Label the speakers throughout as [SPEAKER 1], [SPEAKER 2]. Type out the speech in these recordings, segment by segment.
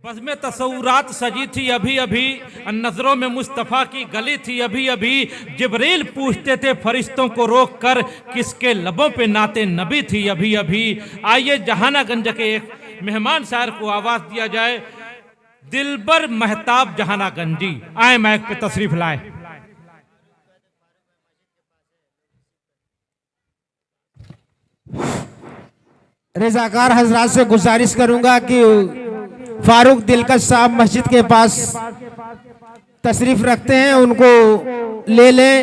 [SPEAKER 1] बज़्म में तसव्वुरात सजी थी अभी अभी, नज़रों में मुस्तफ़ा की गली थी अभी अभी। जिब्रील पूछते थे फरिश्तों को रोक कर, किसके लबों पे नाते नबी थी अभी अभी। आइए जहानागंज के एक मेहमान शायर को आवाज़ दिया जाए, दिलबर महताब जहानागंजी। आए माइक पे तशरीफ लाए।
[SPEAKER 2] रज़ाकार हजरात से गुजारिश करूंगा कि फारूक दिलकश साहब मस्जिद के पास तशरीफ रखते हैं, उनको ले लें।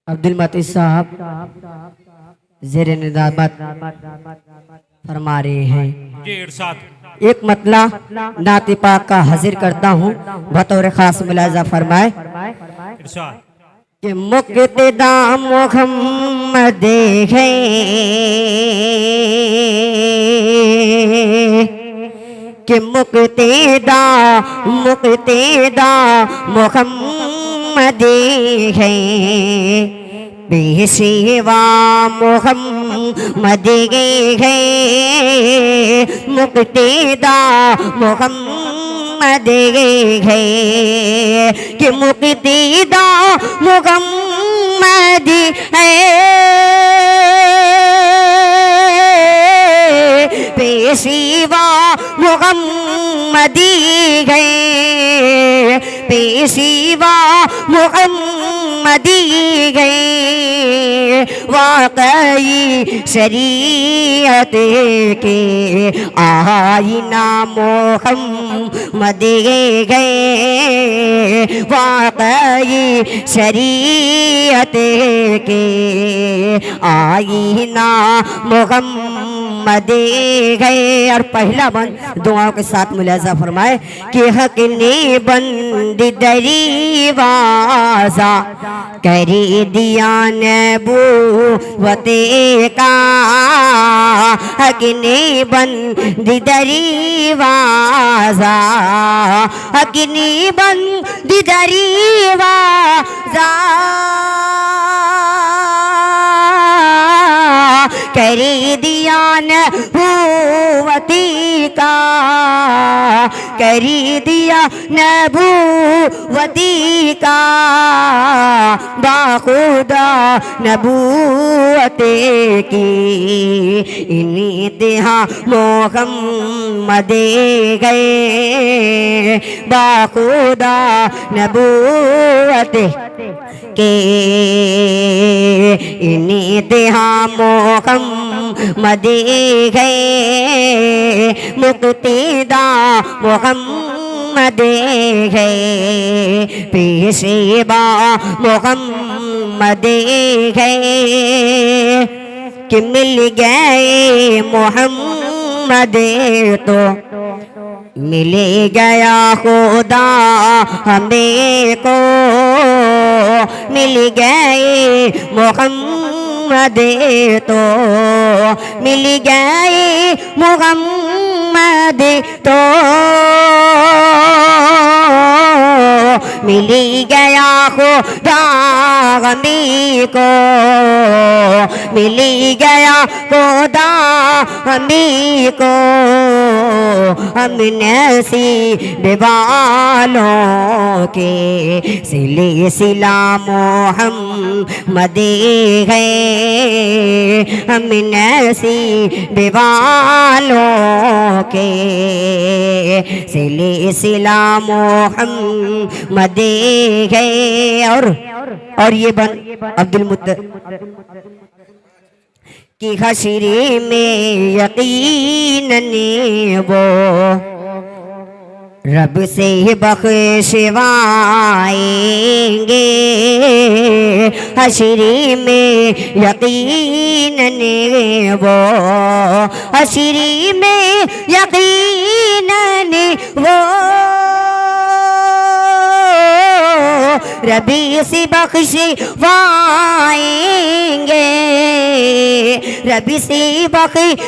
[SPEAKER 3] अब्दुल मतीन साहब ज़ेरे निज़ामत फरमा रहे हैं।
[SPEAKER 1] जी इरशाद।
[SPEAKER 3] एक मतला नात पाक का हाजिर करता हूँ, बतौर खास मुलाजा फरमाए।
[SPEAKER 1] इरशाद।
[SPEAKER 3] कि मुक्तदा मोहम्मद है, कि मुक्तदा मोहम्मद है, बेसिवा मोहम्मद है, मुक्तदा मोहम्मद है, कि मुक्तदा मोहम्मद है, पेशवा मोहम्मद है, पेशवा मोहम्मद है, वाकई शरीयत के आईना मोहम्मद है, वाकई शरीयत के आईना मोहम्मद है। और पहला बंद दुआओं के साथ मुलाजा फरमाए कि हक ने बंद दरीवाजा करी दिया नबूवते का, हक ने बंद दरीवाजा, हक ने बंद दरीवाजा करी दिया नबूवती का, करी दिया नबूवती का, बाखुदा नबूवते की इंतहा मोहम्मद गए, बाखुदा नबूवते के इंतहा मोहम्मद है, मुक्तिदा मोहम्मद है, पेशवा मोहम्मद है, कि मिल गए मोहम्मद तो मिल गया खुदा हमें को, मिल गए मोहम्मद तो मिल गए मोहम्मद तो मिल गया खुदा हमें को, मिल गया खुदा हमें को, हम नसीब वालों के सिलसिला मोहम्मद है, हम नसीब वालों के सिलसिला मोहम्मद है। और ये बन अब्दुल मुत्तलिब कि हशरी में यकीनन वो रब से बख्शवाएंगे, हशरी में यकीनन वो, हशरी में यकीनन वो रबी से बख्शवाएंगे, रबी से बख्शवाएंगे,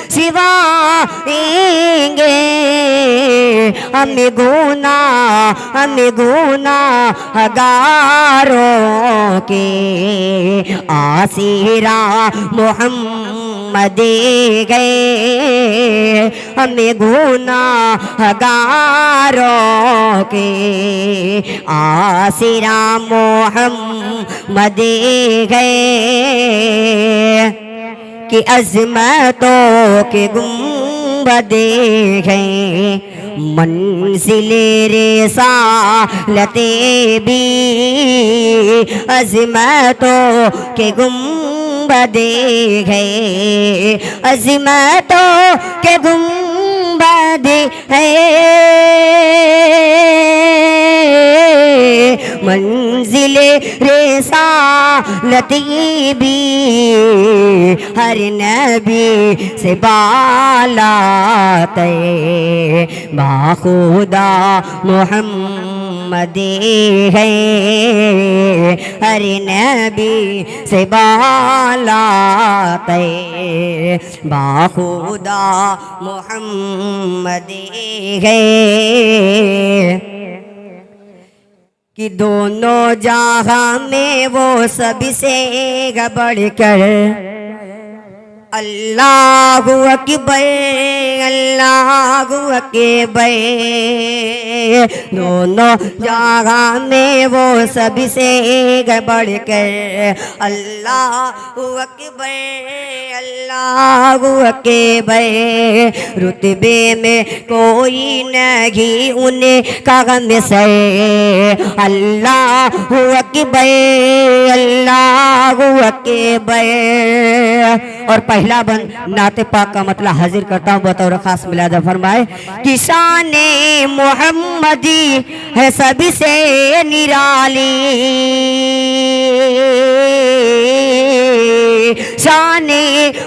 [SPEAKER 3] हमें गुनाहगारों के आसिरा मोहम्मद दे गए हमें गुनाहगारों के आसिरा मोहम्मद दे गए कि अज़मतों के गुंबदे गए मंजिले रिसालते भी अज़मतों के गुंबदे गए अज़मतों के गुंबदे मंजिले रिसालती भी हर नबी से बालाते बाखुदा मोहम्मद है हर नबी से बालाते बाखुदा मोहम्मद है कि दोनों जहां में वो सबसे बढ़ कर अल्लाहु अकबर अल्लाहु अकबर दोनों जगह में वो सबसे बढ़ कर अल्लाहु अकबर अल्लाहु अकबर रुतबे में कोई नहीं उन्हें कागम से अल्लाहु अकबर अल्लाहु अकबर। और पहला बंद नाते पाक का मतलब हाजिर करता हूँ बतौर खास मिलाद फरमाए कि शाने मोहम्मदी है सभी से निराली शाने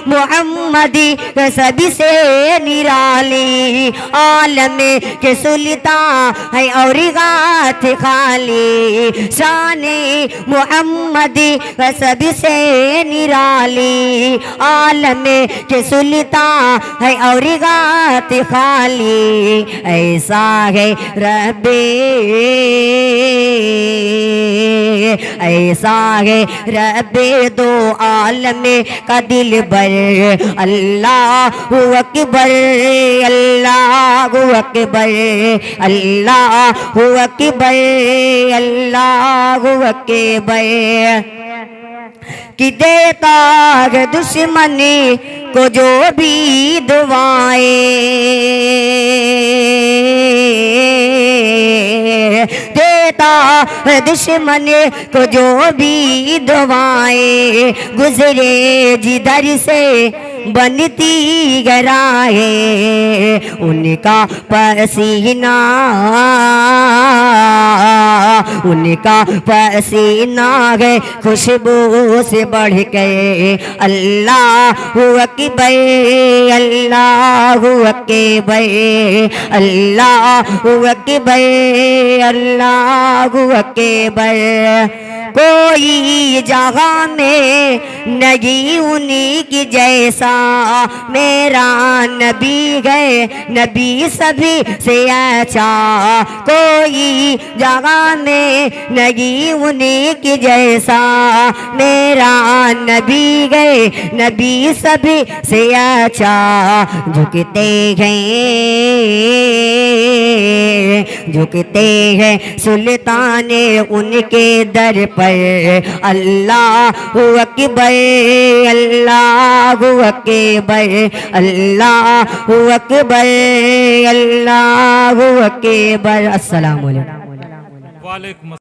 [SPEAKER 3] मोहम्मदी है सभी से निराली आलम के सुल्तान है और गात खाली शाने मोहम्मदी है सभी से निराली आलम के सुल्तान है और गात खाली ऐसा है रब्बे ऐसा है रब्बे दो आलम का दिल बर अल्लाहु अकबर अल्लाहु अकबर अल्लाहु अकबर अल्लाहु अकबर कि देता है दुश्मन को जो भी दुआएं देता है दुश्मन को जो भी दुआएं गुजरे जिधर से बनती गराए उनका पसीना है खुशबू से बढ़ के अल्लाहु अकबर अल्लाहु अकबर अल्लाहु अकबर अल्लाहु अकबर। कोई जगह में नहीं उन्हीं की जैसा मेरा नबी गए नबी सभी से अच्छा कोई जगह में नहीं उन्हीं की जैसा मेरा नबी गए नबी सभी से अच्छा झुकते हैं सुल्तान उनके दर पर अल्लाहु अकबर अल्लाहु अकबर अल्लाहु अकबर अल्लाहु अकबर। अस्सलाम वालेकुम।